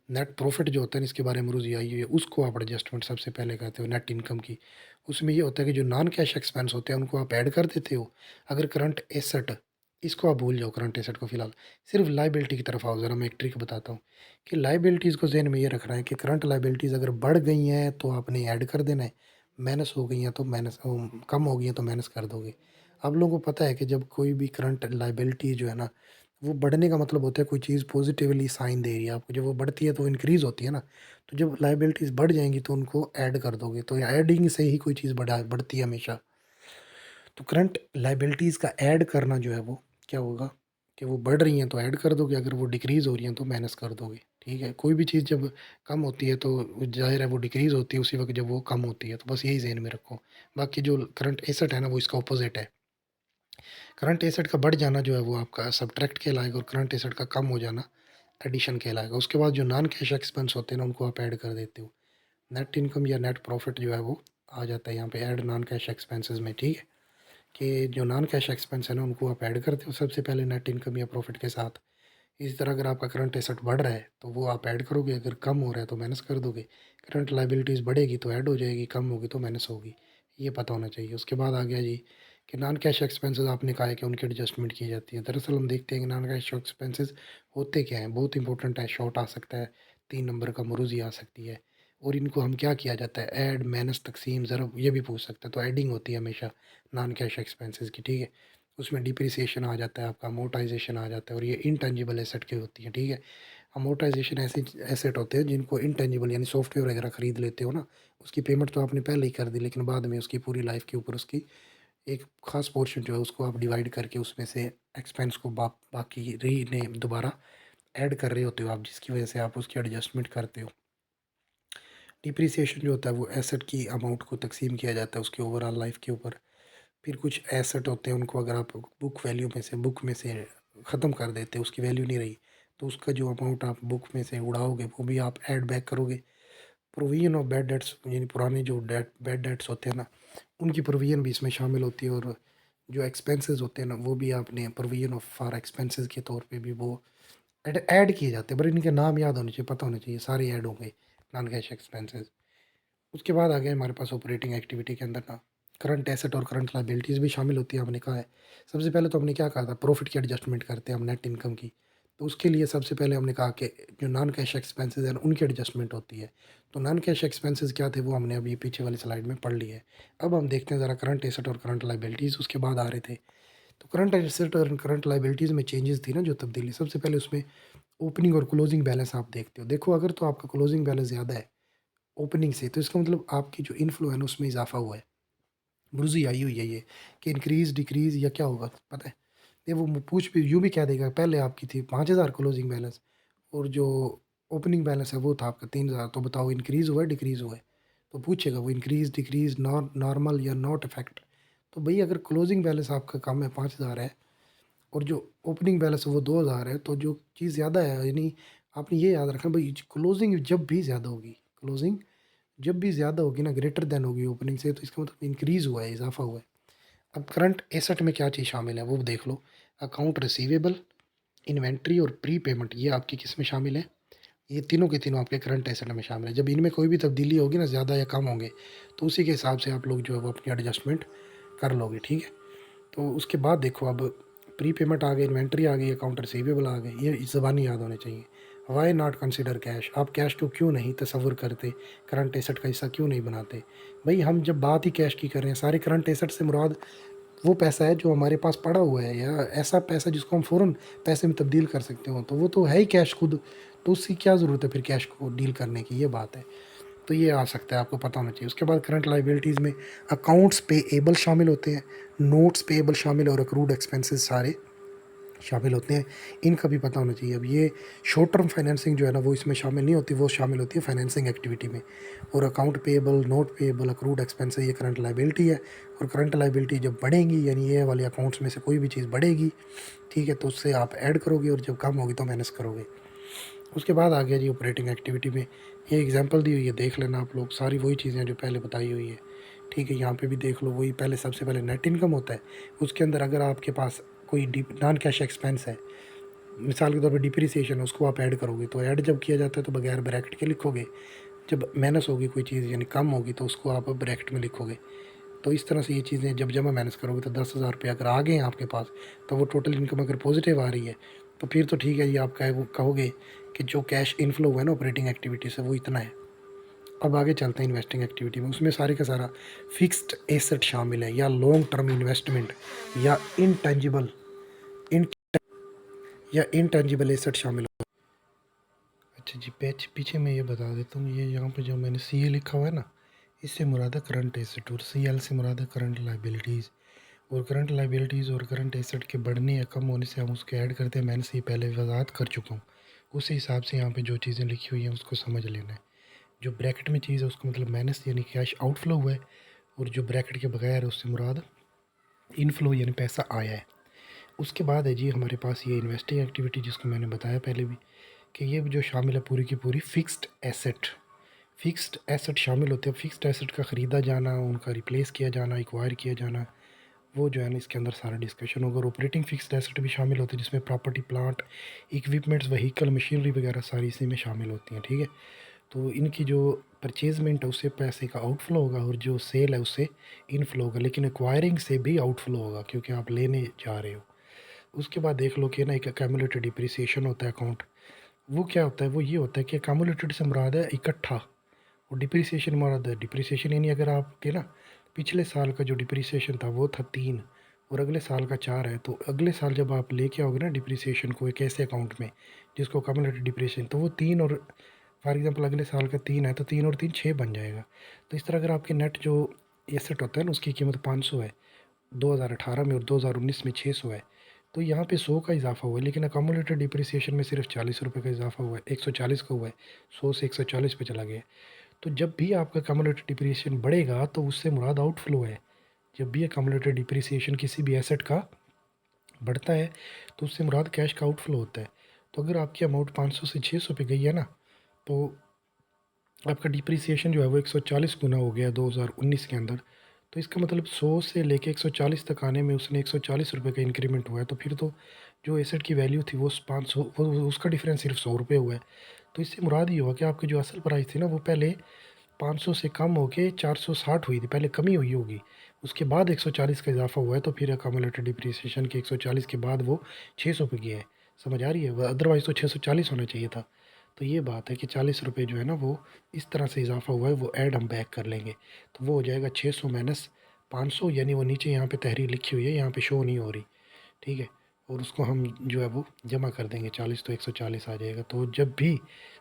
नेट प्रॉफिट जो होता है, इसके बारे में रोज़ी आई हुई है, उसको आप एडजस्टमेंट सबसे पहले करते हो नेट इनकम की। उसमें ये होता है कि जो नॉन कैश एक्सपेंस होते हैं उनको आप ऐड कर देते हो। अगर करंट एसेट, इसको आप भूल जाओ, करंट एसेट को फिलहाल सिर्फ लाइबिलिटी की तरफ आओ। ज़रा मैं एक ट्रिक बताता हूँ कि लाइबिलिटीज़ को जहन में ये रखना है कि करंट लाइबिलिटीज़ अगर बढ़ गई हैं तो आपने ऐड कर देना है, माइनस हो गई हैं तो माइनस, कम हो गई हैं तो माइनस कर दोगे। आप लोगों को पता है कि जब कोई भी करंट लाइबिलिटी जो है ना वो बढ़ने का मतलब होता है कोई चीज़ पॉजिटिवली साइन दे रही है आपको, जब वो बढ़ती है तो इंक्रीज़ होती है ना। तो जब लायबिलिटीज़ बढ़ जाएँगी तो उनको ऐड कर दोगे, तो ऐडिंग से ही कोई चीज़ बढ़ती है हमेशा। तो करंट लायबिलिटीज़ का ऐड करना जो है वो क्या होगा कि वो बढ़ रही हैं तो ऐड कर दोगे, अगर वो डिक्रीज़ हो रही हैं तो माइनस कर दोगे। ठीक है? कोई भी चीज़ जब कम होती है तो ज़ाहिर है वो डिक्रीज़ होती है उसी वक़्त जब वो कम होती है, तो बस यही ज़हन में रखो। बाकी जो करंट एसेट है ना वो इसका अपोज़िट है। करंट एसेट का बढ़ जाना जो है वो आपका सब्ट्रैक्ट कहलाएगा और करंट एसेट का कम हो जाना एडिशन कहलाएगा। उसके बाद जो नॉन कैश एक्सपेंस होते हैं ना उनको आप ऐड कर देते हो। नेट इनकम या नेट प्रॉफिट जो है वो आ जाता है यहाँ पे ऐड नॉन कैश एक्सपेंसेस में, ठीक है। कि जो नॉन कैश एक्सपेंस है ना उनको आप ऐड करते हो सबसे पहले नेट इनकम या प्रॉफिट के साथ। इसी तरह अगर आपका करंट एसेट बढ़ रहा है तो वो आप ऐड करोगे, अगर कम हो रहा है तो माइनस कर दोगे। करंट लाइबिलिटीज़ बढ़ेगी तो ऐड हो जाएगी, कम होगी तो माइनस होगी, ये पता होना चाहिए। उसके बाद आ गया जी कि नॉन कैश एक्सपेंसेस, आपने कहा है कि उनकी एडजस्टमेंट की जाती है। दरअसल हम देखते हैं कि नॉन कैश एक्सपेंसेस होते क्या हैं, बहुत इंपॉर्टेंट है। शॉर्ट आ सकता है, 3 नंबर का मरूजी आ सकती है। और इनको हम क्या किया जाता है, ऐड, माइनस, तकसीम, ज़रब, ये भी पूछ सकता है। तो एडिंग होती है हमेशा नॉन कैश एक्सपेंसेस की, ठीक है। उसमें डिप्रिसिएशन आ जाता है आपका, अमोर्टाइजेशन आ जाता है, और ये इनटेंजिबल एसेट की होती है, ठीक है। अमोर्टाइजेशन ऐसे एसेट होते हैं जिनको इनटेंजिबल यानी सॉफ्टवेयर वगैरह खरीद लेते हो ना, उसकी पेमेंट तो आपने पहले ही कर दी, लेकिन बाद में उसकी पूरी लाइफ के ऊपर उसकी एक खास पोर्शन जो है उसको आप डिवाइड करके उसमें से एक्सपेंस को बाकी री ने दोबारा ऐड कर रहे होते हो आप, जिसकी वजह से आप उसकी एडजस्टमेंट करते हो। डिप्रिसिएशन जो होता है वो एसेट की अमाउंट को तकसीम किया जाता है उसकी ओवरऑल लाइफ के ऊपर। फिर कुछ एसेट होते हैं उनको अगर आप बुक में से ख़त्म कर देते, उसकी वैल्यू नहीं रही, तो उसका जो अमाउंट आप बुक में से उड़ाओगे वो भी आप ऐड बैक करोगे। प्रोविजन ऑफ बैड डेट्स, यानी पुराने जो बैड डेट्स होते हैं ना, उनकी प्रोविजन भी इसमें शामिल होती है। और जो एक्सपेंसेस होते हैं ना वो भी आपने प्रोविजन ऑफ फॉर एक्सपेंसेस के तौर पे भी वो ऐड किए जाते हैं। पर इनके नाम याद होने चाहिए, पता होने चाहिए, सारे ऐड होंगे नॉन कैश एक्सपेंसेस। उसके बाद आ गए हमारे पास ऑपरेटिंग एक्टिविटी के अंदर ना करंट एसेट और करंट लाइबिलिटीज़ भी शामिल होती है, हमने कहा है। सबसे पहले तो हमने क्या कहा था, प्रॉफिट की एडजस्टमेंट करते हैं हम नेट इनकम की। तो उसके लिए सबसे पहले हमने कहा कि जो नॉन कैश एक्सपेंसेस हैं उनकी एडजस्टमेंट होती है। तो नॉन कैश एक्सपेंसेस क्या थे वो हमने अभी पीछे वाली स्लाइड में पढ़ लिया है। अब हम देखते हैं ज़रा करंट एसेट और करंट लाइबिलिटीज़ उसके बाद आ रहे थे। तो करंट एसेट और करंट लाइबिलिटीज़ में चेंजेस थी ना, जो तब्दीली, सबसे पहले उसमें ओपनिंग और क्लोजिंग बैलेंस आप देखते हो। देखो अगर तो आपका क्लोजिंग बैलेंस ज़्यादा है ओपनिंग से, तो इसका मतलब आपकी जो इनफ्लो है ना उसमें इजाफा हुआ है, बुर्जी आई हुई है ये, कि इंक्रीज डिक्रीज या क्या होगा पता है। ये वो पूछ भी यूँ भी कह देगा, पहले आपकी थी 5,000 क्लोजिंग बैलेंस और जो ओपनिंग बैलेंस है वो था आपका 3,000, तो बताओ इंक्रीज हुआ है डिक्रीज हुआ है। तो पूछेगा वो इंक्रीज डिक्रीज नॉर्मल या नॉट इफेक्ट। तो भाई अगर क्लोजिंग बैलेंस आपका कम है 5,000 है और जो ओपनिंग बैलेंस है वो 2,000 है, तो जो चीज़ ज़्यादा है, यानी आपने ये याद रखना भाई, क्लोजिंग जब भी ज़्यादा होगी, क्लोजिंग जब भी ज़्यादा होगी ना, ग्रेटर देन होगी ओपनिंग से, तो इसका मतलब इंक्रीज़ हुआ है, इजाफा हुआ है। अब करंट एसेट में क्या चीज़ शामिल है वो देख लो। अकाउंट रिसीवेबल, इन्वेंट्री और प्री पेमेंट, ये आपकी किस में शामिल है, ये तीनों के तीनों आपके करंट एसेट में शामिल है। जब इनमें कोई भी तब्दीली होगी ना, ज़्यादा या कम होंगे, तो उसी के हिसाब से आप लोग जो है वो अपनी एडजस्टमेंट कर लोगे, ठीक है। तो उसके बाद देखो, अब प्री पेमेंट आ गई, इन्वेंट्री आ गई, अकाउंट रिसीवेबल आ गए, ये ज़बानी याद होने चाहिए। वाई नॉट कंसिडर कैश, आप कैश को क्यों नहीं तस्वुर करते, करंट एसेट का हिस्सा क्यों नहीं बनाते। भाई हम जब बात ही कैश की कर रहे हैं, सारे करंट एसेट से मुराद वो पैसा है जो हमारे पास पड़ा हुआ है, या ऐसा पैसा जिसको हम फ़ौरन पैसे में तब्दील कर सकते हो, तो वो तो है ही कैश खुद। तो उसकी क्या ज़रूरत है फिर कैश को डील करने की, ये बात है। तो ये आ सकता है, आपको पता होना चाहिए। उसके बाद करंट लाइबिलिटीज़ में अकाउंट्स पेएबल शामिल होते हैं, नोट्स पेएबल शामिल और अक्रूड एक्सपेंसेस सारे शामिल होते हैं, इनका भी पता होना चाहिए। अब ये शॉर्ट टर्म फाइनेंसिंग जो है ना वो इसमें शामिल नहीं होती, वो शामिल होती है फाइनेंसिंग एक्टिविटी में। और account payable, note payable, accrued expenses, ये करंट लाइबिलिटी है। और करंट लाइबिलिटी जब बढ़ेंगी, यानी ये वाले अकाउंट्स में से कोई भी चीज़ बढ़ेगी, ठीक है, तो उससे आप ऐड करोगे, और जब कम होगी तो माइनस करोगे। उसके बाद आ गया जी ऑपरेटिंग एक्टिविटी में, ये एग्जांपल दी हुई है, देख लेना आप लोग, सारी वही चीज़ें जो पहले बताई हुई है, ठीक है। यहाँ पे भी देख लो वही, पहले सबसे पहले नेट इनकम होता है। उसके अंदर अगर आपके पास कोई नॉन कैश एक्सपेंस है, मिसाल के तौर पे डिप्रिसिएशन है, उसको आप ऐड करोगे, तो ऐड जब किया जाता है तो बगैर ब्रैकेट के लिखोगे। जब माइनस होगी कोई चीज़ यानी कम होगी तो उसको आप ब्रैकेट में लिखोगे। तो इस तरह से ये चीज़ें जब जमा माइनस करोगे, तो 10,000 रुपये अगर आ गए हैं आपके पास, तो वो टोटल इनकम अगर पॉजिटिव आ रही है, तो फिर तो ठीक है, ये आप कहोगे कि जो कैश इनफ्लो हुआ है ना ऑपरेटिंग एक्टिविटी से, वो इतना है। अब आगे चलते हैं इन्वेस्टिंग एक्टिविटी में, उसमें सारे का सारा फिक्स्ड एसेट शामिल है, या लॉन्ग टर्म इन्वेस्टमेंट, या इनटेंजिबल इन या इनटेंजिबल एसेट शामिल है। अच्छा जी, पीछे मैं ये बता देता हूँ, ये यहाँ पे जो मैंने सी ए लिखा हुआ है ना, इससे मुराद है करंट एसेट, और सी एल से मुराद है करंट लाइबिलिटीज़। और करंट लाइबिलिटीज़ और करंट एसेट के बढ़ने या कम होने से हम उसको ऐड करते हैं, मैंने से पहले वजाहत कर चुका हूँ। उस हिसाब से यहाँ पे जो चीज़ें लिखी हुई हैं उसको समझ लेना है। जो ब्रैकेट में चीज़ है उसका मतलब माइनस यानी कैश आउटफ्लो हुआ है, और जो ब्रैकेट के बगैर है उससे मुराद इनफ्लो यानी पैसा आया है। उसके बाद है जी हमारे पास ये इन्वेस्टिंग एक्टिविटी, जिसको मैंने बताया पहले भी कि ये जो शामिल है पूरी की पूरी फ़िक्स्ड एसेट शामिल होते हैं। फ़िक्स्ड एसेट का ख़रीदा जाना, उनका रिप्लेस किया जाना, एक्वायर किया जाना, वो जो है ना इसके अंदर सारा डिस्कशन होगा। और ऑपरेटिंग फ़िक्स्ड एसेट भी शामिल होते हैं, जिसमें property, plant, equipments, vehicle, machinery वगैरह सारी इसी में शामिल होती हैं, ठीक है। तो इनकी जो परचेजमेंट है उससे पैसे का आउटफ्लो होगा और जो सेल है उससे इनफ्लो होगा, लेकिन एक्वायरिंग से भी आउटफ्लो होगा क्योंकि आप लेने जा रहे हो। उसके बाद देख लो कि ना एक अक्यूमुलेटेड डिप्रिसिएशन होता है अकाउंट। वो क्या होता है, वो ये होता है कि अक्यूमुलेटेड से मुराद है इकट्ठा, और डिप्रिसिएशन मुराद है डिप्रिसिएशन, यानी अगर आपके ना पिछले साल का जो डिप्रिसिएशन था वो था 3 और अगले साल का 4 है, तो अगले साल जब आप लेके आओगे ना डिप्रिसिएशन को एक ऐसे अकाउंट में जिसको अक्यूमुलेटेड डिप्रिसिएशन, तो वो 3 और फॉर एग्जांपल अगले साल का 3 है तो 3 और 3 6 बन जाएगा। तो इस तरह अगर आपके नेट जो एसेट होता है ना उसकी कीमत 500 है 2018 में और 2019 में 600 है, तो यहाँ पे 100 का इजाफा हुआ है, लेकिन अकोमोडेटेड डिप्रिसिएशन में सिर्फ 40 रुपये का इजाफा हुआ है, 140 का हुआ है, 100 से 140 पे चला गया है। तो जब भी आपका अकोमोडेटेड डिप्रिसिएशन बढ़ेगा तो उससे मुराद आउटफ्लो है। जब भी अकोमोडेटेड डिप्रिसिएशन किसी भी एसेट का बढ़ता है तो उससे मुराद कैश का आउटफ्लो होता है। तो अगर आपकी अमाउंट 500 से 600 पे गई है ना, तो आपका डिप्रिसिएशन जो है वो 140 गुना हो गया 2019 के अंदर। तो इसका मतलब 100 से लेके 140 तक आने में उसने 140 रुपये का इंक्रीमेंट हुआ है, तो फिर तो जो एसेट की वैल्यू थी वो 500, वो उसका डिफरेंस सिर्फ 100 रुपये हुआ है। तो इससे मुराद ये हुआ कि आपकी जो असल प्राइस थी ना वो पहले 500 से कम होके 460 हुई थी, पहले कमी हुई होगी, उसके बाद 140 का इजाफा हुआ है, तो फिर अकोमोडेटेड डिप्रिसिएशन के 140 के बाद वो 600 पे गया है। समझ आ रही है, अदरवाइज़ तो 640 होना चाहिए था। तो ये बात है कि 40 रुपये जो है ना वो इस तरह से इजाफा हुआ है, वो ऐड हम बैक कर लेंगे, तो वो हो जाएगा 600 माइनस 500, यानी वो नीचे यहाँ पे तहरीर लिखी हुई है, यहाँ पे शो नहीं हो रही, ठीक है। और उसको हम जो है वो जमा कर देंगे 40, तो 140 आ जाएगा। तो जब भी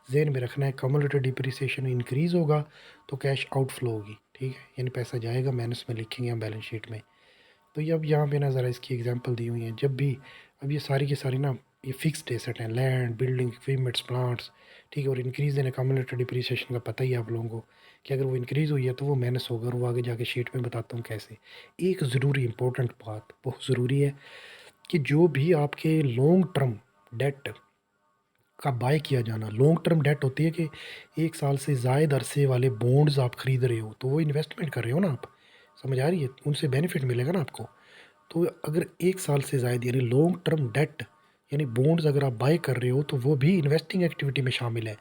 ज़हन में रखना है कम्युलेटिव डिप्रिसिएशन इंक्रीज़ होगा तो कैश आउटफ्लो होगी, ठीक है, यानी पैसा जाएगा, माइनस में लिखेंगे हम बैलेंस शीट में। तो ये अब यहाँ पे ना ज़रा इसकी एग्जांपल दी हुई है। जब भी अब ये सारी की सारी ना ये फिक्स्ड एसेट हैं, लैंड, बिल्डिंग, इक्विपमेंट्स, प्लांट्स, ठीक है। और इंक्रीज़ इन अक्यूमुलेटेड डिप्रिसिएशन का पता ही है आप लोगों को कि अगर वो इंक्रीज़ हुई है तो वो माइनस होगा, और वो आगे जाके शीट में बताता हूँ कैसे। एक ज़रूरी इंपॉर्टेंट बात बहुत ज़रूरी है कि जो भी आपके लॉन्ग टर्म डेट का बाय किया जाना, लॉन्ग टर्म डेट होती है कि 1 साल से ज़ायद अरसे वाले बॉन्ड्स आप खरीद रहे हो, तो वो इन्वेस्टमेंट कर रहे हो ना आप, समझ आ रही है? उनसे बेनिफिट मिलेगा ना आपको। तो अगर 1 साल से ज़ायद यानी लॉन्ग टर्म डेट यानी बॉन्ड्स अगर आप बाय कर रहे हो तो वो भी इन्वेस्टिंग एक्टिविटी में शामिल है।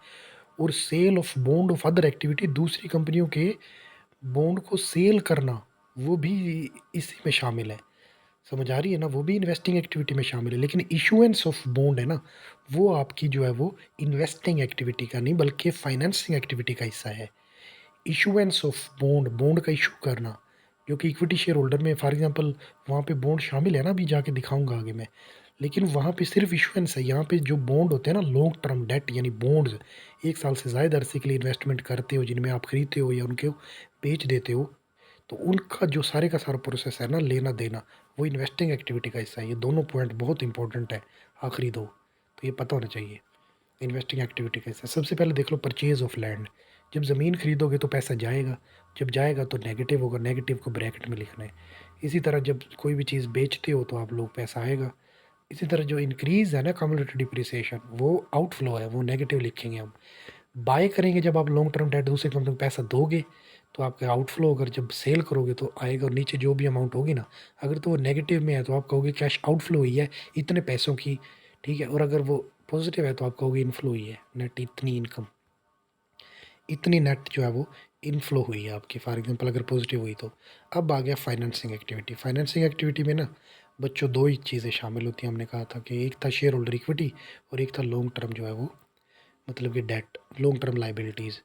और sale of bond of other activity, दूसरी कंपनियों के बॉन्ड को सेल करना, वो भी इसी में शामिल है। समझ आ रही है ना? वो भी इन्वेस्टिंग एक्टिविटी में शामिल है, लेकिन इशुएंस ऑफ बॉन्ड है ना, वो आपकी जो है वो इन्वेस्टिंग एक्टिविटी का नहीं बल्कि फाइनेंसिंग एक्टिविटी का हिस्सा है। इशुएंस ऑफ बॉन्ड, बॉन्ड का इशू करना, जो कि इक्विटी शेयर होल्डर में फॉर एग्जांपल वहाँ पे बॉन्ड शामिल है ना, अभी जाके दिखाऊँगा आगे मैं। लेकिन वहाँ पे सिर्फ़ इशुएंस है, यहाँ पे जो बॉन्ड होते हैं ना लॉन्ग टर्म डेट यानी बॉन्ड्स, 1 साल से ज़्यादा अरसे के लिए इन्वेस्टमेंट करते हो, जिनमें आप खरीदते हो या उनको बेच देते हो, तो उनका जो सारे का सारा प्रोसेस है ना लेना-देना, वो इन्वेस्टिंग एक्टिविटी का हिस्सा है। ये दोनों पॉइंट बहुत इंपॉर्टेंट है, आखिरी 2, तो ये पता होना चाहिए। इन्वेस्टिंग एक्टिविटी का हिस्सा। सबसे पहले देख लो परचेज़ ऑफ लैंड। जब ज़मीन खरीदोगे तो पैसा जाएगा, जब जाएगा तो नेगेटिव होगा, नेगेटिव को ब्रैकेट में लिखना है। इसी तरह जब कोई भी चीज़ बेचते हो तो आप लोग पैसा आएगा। इसी तरह जो इंक्रीज़ है ना कम्युलेटिव डिप्रिसिएशन वो आउटफ्लो है, वो नेगेटिव लिखेंगे हम। बाय करेंगे जब आप लॉन्ग टर्म डेट दूसरे कंपनी को पैसा दोगे तो आपका आउटफ्लो, अगर जब सेल करोगे तो आएगा, और नीचे जो भी अमाउंट होगी ना, अगर तो वो नेगेटिव में है तो आप कहोगे कैश आउटफ्लो हुई है इतने पैसों की, ठीक है। और अगर वो पॉजिटिव है तो आप कहोगे इनफ्लो हुई है, नेट इतनी इनकम, इतनी नेट जो है वो इनफ्लो हुई है आपकी, फॉर एग्जांपल अगर पॉजिटिव हुई तो। अब आ गया फाइनेंसिंग एक्टिविटी। फाइनेंसिंग एक्टिविटी में ना बच्चों 2 ही चीज़ें शामिल होती हैं, हमने कहा था कि एक था शेयर होल्डर इक्विटी और एक था लॉन्ग टर्म जो है वो मतलब कि डेट, लॉन्ग टर्म लायबिलिटीज़,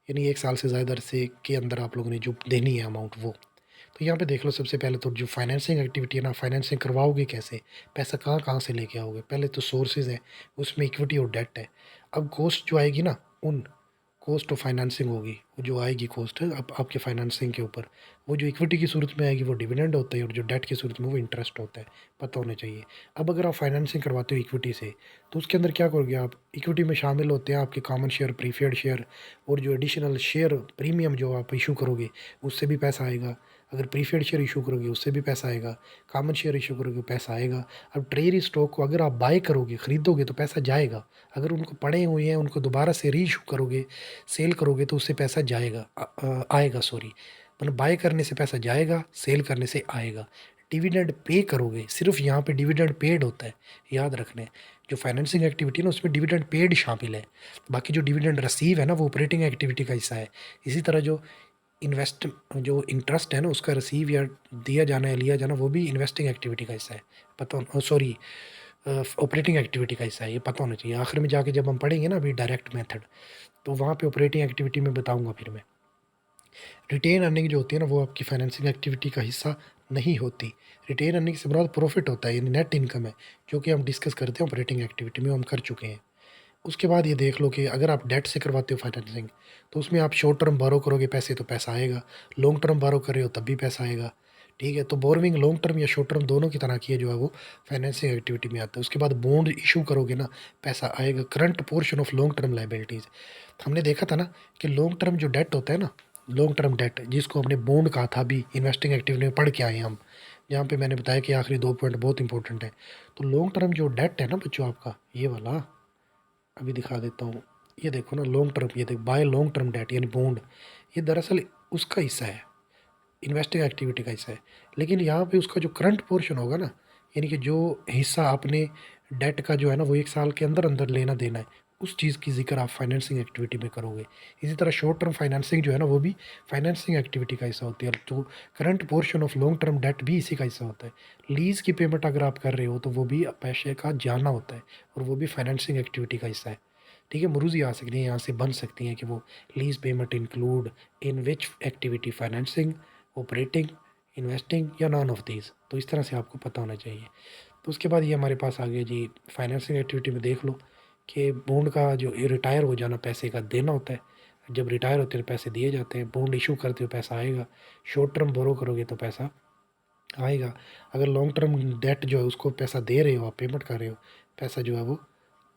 यानी 1 साल से ज़्यादा अरसे के अंदर आप लोगों ने जो देनी है अमाउंट वो। तो यहाँ पे देख लो सबसे पहले तो जो फाइनेंसिंग एक्टिविटी है ना, फाइनेंसिंग करवाओगे कैसे? पैसा कहाँ-कहाँ से लेके आओगे? पहले तो सोर्सेज़ हैं, उसमें इक्विटी और डेट है। अब कॉस्ट जो आएगी ना, उन कॉस्ट ऑफ फाइनेंसिंग होगी, वो जो आएगी कॉस्ट अब आपके फाइनेंसिंग के ऊपर, वो जो इक्विटी की सूरत में आएगी वो डिविडेंड होता है और जो डेट की सूरत में वो इंटरेस्ट होता है, पता होना चाहिए। अब अगर आप फाइनेंसिंग करवाते हो इक्विटी से, तो उसके अंदर क्या करोगे आप? इक्विटी में शामिल होते हैं आपके कॉमन शेयर, प्रीफर्ड शेयर और जो एडिशनल शेयर प्रीमियम जो आप इश्यू करोगे, उससे भी पैसा आएगा। अगर प्रीफर्ड शेयर इशू करोगे उससे भी पैसा आएगा, कॉमन शेयर इशू करोगे पैसा आएगा। अब ट्रेजरी स्टॉक को अगर आप बाय करोगे, खरीदोगे तो पैसा जाएगा। अगर उनको पड़े हुए हैं उनको दोबारा से री इशू करोगे, सेल करोगे तो उससे पैसा जाएगा, आएगा सॉरी, मतलब बाय करने से पैसा जाएगा, सेल करने से आएगा। डिविडेंड पे करोगे, सिर्फ यहाँ पे डिविडेंड पेड होता है, याद रखना। जो फाइनेंसिंग एक्टिविटी है ना उसमें डिविडेंड पेड शामिल है, बाकी जो डिविडेंड रिसीव है ना वो ऑपरेटिंग एक्टिविटी का हिस्सा है। इसी तरह जो इंटरेस्ट है ना उसका रिसीव या दिया जाना या लिया जाना वो भी इन्वेस्टिंग एक्टिविटी का हिस्सा है, पता सॉरी ऑपरेटिंग एक्टिविटी का हिस्सा है, ये पता होना चाहिए। आखिर में जाके जब हम पढ़ेंगे ना अभी डायरेक्ट मेथड, तो वहाँ पे ऑपरेटिंग एक्टिविटी में बताऊँगा फिर मैं। रिटेन अर्निंग जो होती है ना वो आपकी फाइनेंसिंग एक्टिविटी का हिस्सा नहीं होती। रिटेन अर्निंग से मुराद प्रॉफिट होता है, यानी नेट इनकम है, जो कि हम डिस्कस करते हैं ऑपरेटिंग एक्टिविटी में, हम कर चुके हैं। उसके बाद ये देख लो कि अगर आप डेट से करवाते हो फाइनेंसिंग तो उसमें आप शॉर्ट टर्म बारो करोगे पैसे तो पैसा आएगा, लॉन्ग टर्म बारो कर रहे हो तब भी पैसा आएगा। ठीक है, तो बोरविंग लॉन्ग टर्म या शॉर्ट टर्म दोनों की तरह की है जो है वो फाइनेंसिंग एक्टिविटी में आता है। उसके बाद बॉन्ड इशू करोगे ना, पैसा आएगा। Current portion of long term liabilities, हमने देखा था ना कि लॉन्ग टर्म जो डेट होता है ना, लॉन्ग टर्म डेट जिसको हमने बॉन्ड कहा था अभी इन्वेस्टिंग एक्टिविटी में पढ़ के आए हैं हम, जहाँ पे मैंने बताया कि आखिरी 2 पॉइंट बहुत इंपॉर्टेंट है। तो लॉन्ग टर्म जो डेट है ना बच्चों आपका, ये वाला अभी दिखा देता हूँ। ये देखो ना लॉन्ग टर्म, ये देख बाय लॉन्ग टर्म डेट यानी बॉन्ड, ये दरअसल उसका हिस्सा है, इन्वेस्टिंग एक्टिविटी का हिस्सा है। लेकिन यहाँ पे उसका जो करंट पोर्शन होगा ना, यानी कि जो हिस्सा आपने डेट का जो है ना वो 1 साल के अंदर अंदर लेना देना है, उस चीज़ की जिक्र आप फाइनेंसिंग एक्टिविटी में करोगे। इसी तरह शॉर्ट टर्म फाइनेंसिंग जो है ना वो भी फाइनेंसिंग एक्टिविटी का हिस्सा होती है। तो current portion of long term debt भी इसी का हिस्सा होता है। लीज़ की पेमेंट अगर आप कर रहे हो तो वो भी पैसे का जाना होता है, और वो भी फाइनेंसिंग एक्टिविटी का हिस्सा है। ठीक है, मुरूज़ी आ सकती है यहाँ से, बन सकती हैं कि वो lease payment include in which activity financing, operating, investing या नॉन ऑफ दीज। तो इस तरह से आपको पता होना चाहिए। तो उसके बाद ये हमारे पास आ गया जी फाइनेंसिंग एक्टिविटी में देख लो कि बॉन्ड का जो रिटायर हो जाना पैसे का देना होता है। जब रिटायर होते हैं पैसे दिए जाते हैं, बॉन्ड इशू करते हो पैसा आएगा, शॉर्ट टर्म बोरो करोगे तो पैसा आएगा। अगर लॉन्ग टर्म डेट जो है उसको पैसा दे रहे हो, आप पेमेंट कर रहे हो, पैसा जो है वो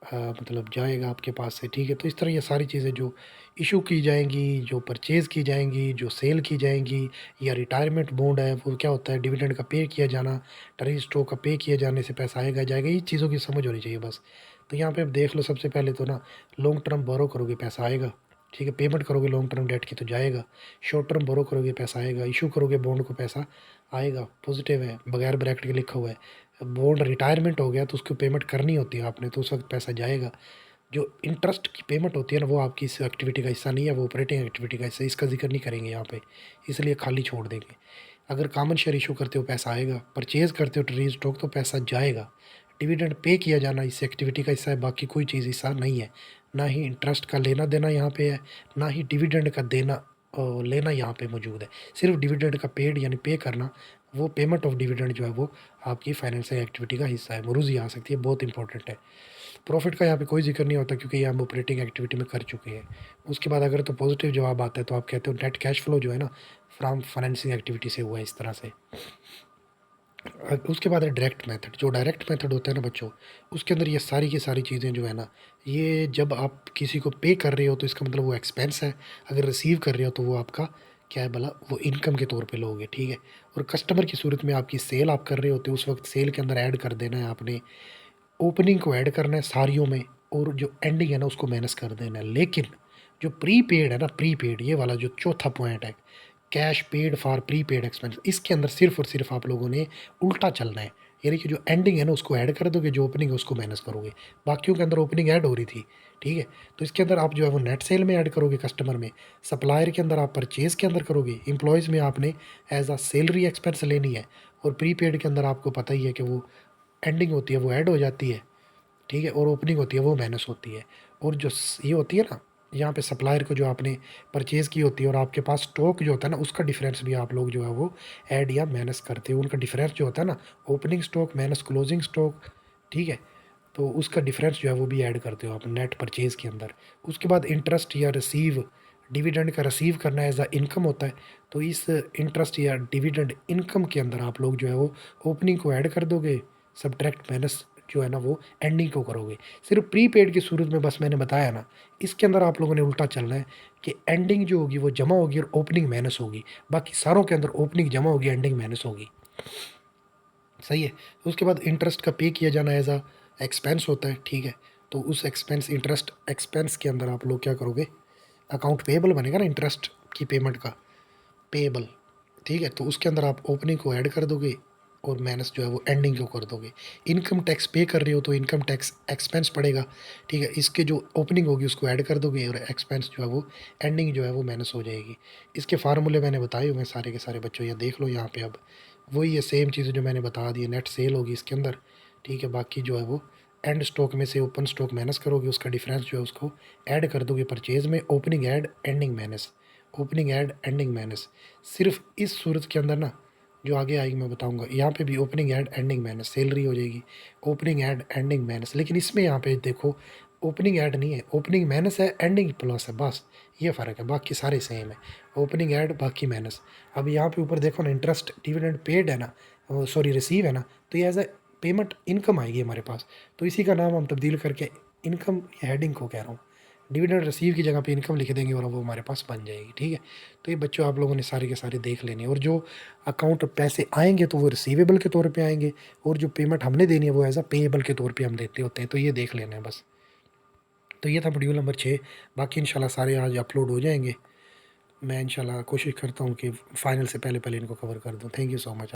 मतलब जाएगा आपके पास से। ठीक है, तो इस तरह ये सारी चीज़ें जो इशू की जाएंगी, जो परचेज़ की जाएंगी, जो सेल की जाएंगी, या रिटायरमेंट बॉन्ड है वो क्या होता है, डिविडेंड का पे किया जाना, ट्रेजरी स्टॉक का पे किया जाने से पैसा आएगा जाएगा, ये चीज़ों की समझ होनी चाहिए बस। तो यहाँ पे आप देख लो, सबसे पहले तो ना लॉन्ग टर्म बोरो करोगे पैसा आएगा। ठीक है, पेमेंट करोगे लॉन्ग टर्म डेट की तो जाएगा। शॉर्ट टर्म बोरो करोगे पैसा आएगा, इशू करोगे बॉन्ड को पैसा आएगा, पॉजिटिव है, बगैर ब्रैकेट के लिखा हुआ है। बॉन्ड रिटायरमेंट हो गया तो उसको पेमेंट करनी होती है आपने, तो उस वक्त पैसा जाएगा। जो इंटरेस्ट की पेमेंट होती है ना वो आपकी इस एक्टिविटी का हिस्सा नहीं है, वो ऑपरेटिंग एक्टिविटी का हिस्सा है, इसका जिक्र नहीं करेंगे यहाँ पे, इसलिए खाली छोड़ देंगे। अगर कॉमन शेयर इशू करते हो पैसा आएगा, परचेज़ करते हो ट्रेजरी स्टॉक तो पैसा जाएगा। डिविडेंड पे किया जाना इस एक्टिविटी का हिस्सा है, बाकी कोई चीज़ हिस्सा नहीं है। ना ही इंटरेस्ट का लेना देना यहाँ पे है, ना ही डिविडेंड का देना लेना यहाँ पे मौजूद है। सिर्फ डिविडेंड का पेड यानी पे करना, वो पेमेंट ऑफ डिविडेंड जो है वो आपकी फाइनेंशियल एक्टिविटी का हिस्सा है। मुरूज़ी आ सकती है, बहुत इंपॉर्टेंट है। प्रॉफिट का यहाँ पे कोई जिक्र नहीं होता क्योंकि ये हम ऑपरेटिंग एक्टिविटी में कर चुके हैं। उसके बाद अगर तो पॉजिटिव जवाब आता है तो आप कहते हो नेट कैश फ्लो जो है ना फ्रॉम फाइनेंसिंग एक्टिविटी से हुआ है, इस तरह से। उसके बाद है डायरेक्ट मेथड। जो डायरेक्ट मेथड होता है ना बच्चों, उसके अंदर ये सारी की सारी चीज़ें जो है ना, ये जब आप किसी को पे कर रहे हो तो इसका मतलब वो एक्सपेंस है, अगर रिसीव कर रहे हो तो वो आपका क्या है भला, वो इनकम के तौर पे लोगे। ठीक है, और कस्टमर की सूरत में आपकी सेल आप कर रहे होते हो, उस वक्त सेल के अंदर ऐड कर देना है आपने, ओपनिंग को ऐड करना है सारियों में, और जो एंडिंग है ना उसको माइनस कर देना है। लेकिन जो प्रीपेड है ना, प्रीपेड ये वाला जो चौथा पॉइंट है, cash paid for prepaid expense, इसके अंदर सिर्फ और सिर्फ आप लोगों ने उल्टा चलना है। यानी कि जो एंडिंग है ना उसको ऐड कर दोगे, जो ओपनिंग है उसको माइनस करोगे। बाकियों के अंदर ओपनिंग ऐड हो रही थी, ठीक है, तो इसके अंदर आप जो है वो नेट सेल में ऐड करोगे कस्टमर में, सप्लायर के अंदर आप परचेज़ के अंदर करोगे, एम्प्लॉयज़ में आपने एज अ सैलरी एक्सपेंस लेनी है, और प्रीपेड के अंदर आपको पता ही है कि वो एंडिंग होती है वो ऐड हो जाती है। ठीक है, और ओपनिंग होती है वो माइनस होती है। और जो ये होती है ना, यहाँ पे सप्लायर को जो आपने परचेज़ की होती है और आपके पास स्टॉक जो होता है ना उसका डिफरेंस भी आप लोग जो है वो ऐड या माइनस करते हो। उनका डिफरेंस जो होता है ना, opening stock minus closing stock, ठीक है, तो उसका डिफरेंस जो है वो भी ऐड करते हो आप नेट परचेज़ के अंदर। उसके बाद इंटरेस्ट या रिसीव, डिविडेंड का रिसीव करना एज अ इनकम होता है, तो इस इंटरेस्ट या डिविडेंड इनकम के अंदर आप लोग जो है वो ओपनिंग को ऐड कर दोगे, सब्ट्रैक्ट माइनस जो है ना वो एंडिंग को करोगे। सिर्फ प्रीपेड की सूरत में बस मैंने बताया ना, इसके अंदर आप लोगों ने उल्टा चलना है कि एंडिंग जो होगी वो जमा होगी और ओपनिंग माइनस होगी। बाकी सारों के अंदर ओपनिंग जमा होगी, एंडिंग माइनस होगी। सही है। उसके बाद इंटरेस्ट का पे किया जाना एज अ एक्सपेंस होता है, ठीक है। तो उस एक्सपेंस, इंटरेस्ट एक्सपेंस के अंदर आप लोग क्या करोगे, अकाउंट पेएबल बनेगा ना इंटरेस्ट की पेमेंट का, पेएबल, ठीक है। तो उसके अंदर आप ओपनिंग को ऐड कर दोगे और माइनस जो है वो एंडिंग को कर दोगे। इनकम टैक्स पे कर रहे हो तो इनकम टैक्स एक्सपेंस पड़ेगा, ठीक है। इसके जो ओपनिंग होगी उसको ऐड कर दोगे और एक्सपेंस जो है वो एंडिंग जो है वो माइनस हो जाएगी। इसके फार्मूले मैंने बताए हुए सारे के सारे बच्चों, ये देख लो यहाँ पे। अब वही ये सेम चीज़ें जो मैंने बता दी, नेट सेल होगी इसके अंदर, ठीक है। बाकी जो है वो एंड स्टॉक में से ओपन स्टॉक माइनस करोगे, उसका डिफरेंस जो है उसको ऐड कर दोगे परचेज में, opening add ending minus, opening add ending minus. सिर्फ इस सूरत के अंदर ना, जो आगे आएगी मैं बताऊंगा, यहाँ पे भी opening add ending minus salary हो जाएगी, ओपनिंग ऐड एंडिंग माइनस। लेकिन इसमें यहाँ पे देखो ओपनिंग ऐड नहीं है, ओपनिंग माइनस है, एंडिंग प्लस है, बस ये फ़र्क है, बाकी सारे सेम है, ओपनिंग ऐड बाकी माइनस। अब यहाँ पे ऊपर देखो ना, इंटरेस्ट डिविडेंड पेड है ना, सॉरी रिसीव है ना, तो ये एज ए पेमेंट इनकम आएगी हमारे पास। तो इसी का नाम हम तब्दील करके इनकम हेडिंग को कह रहा हूँ, डिविडेंड रिसीव की जगह पे इनकम लिख देंगे और वो हमारे पास बन जाएगी, ठीक है। तो ये बच्चों आप लोगों ने सारे के सारे देख लेने हैं। और जो अकाउंट पैसे आएंगे तो वो रिसीवेबल के तौर पे आएंगे, और जो पेमेंट हमने देनी है वो एज अ पेएबल के तौर पे हम देते होते हैं। तो ये देख लेना है बस। तो ये था मॉड्यूल नंबर 6। बाकी इंशाल्लाह सारे आज अपलोड हो जाएंगे। मैं इंशाल्लाह कोशिश करता हूँ कि फ़ाइनल से पहले पहले इनको कवर कर दूँ। Thank you so much.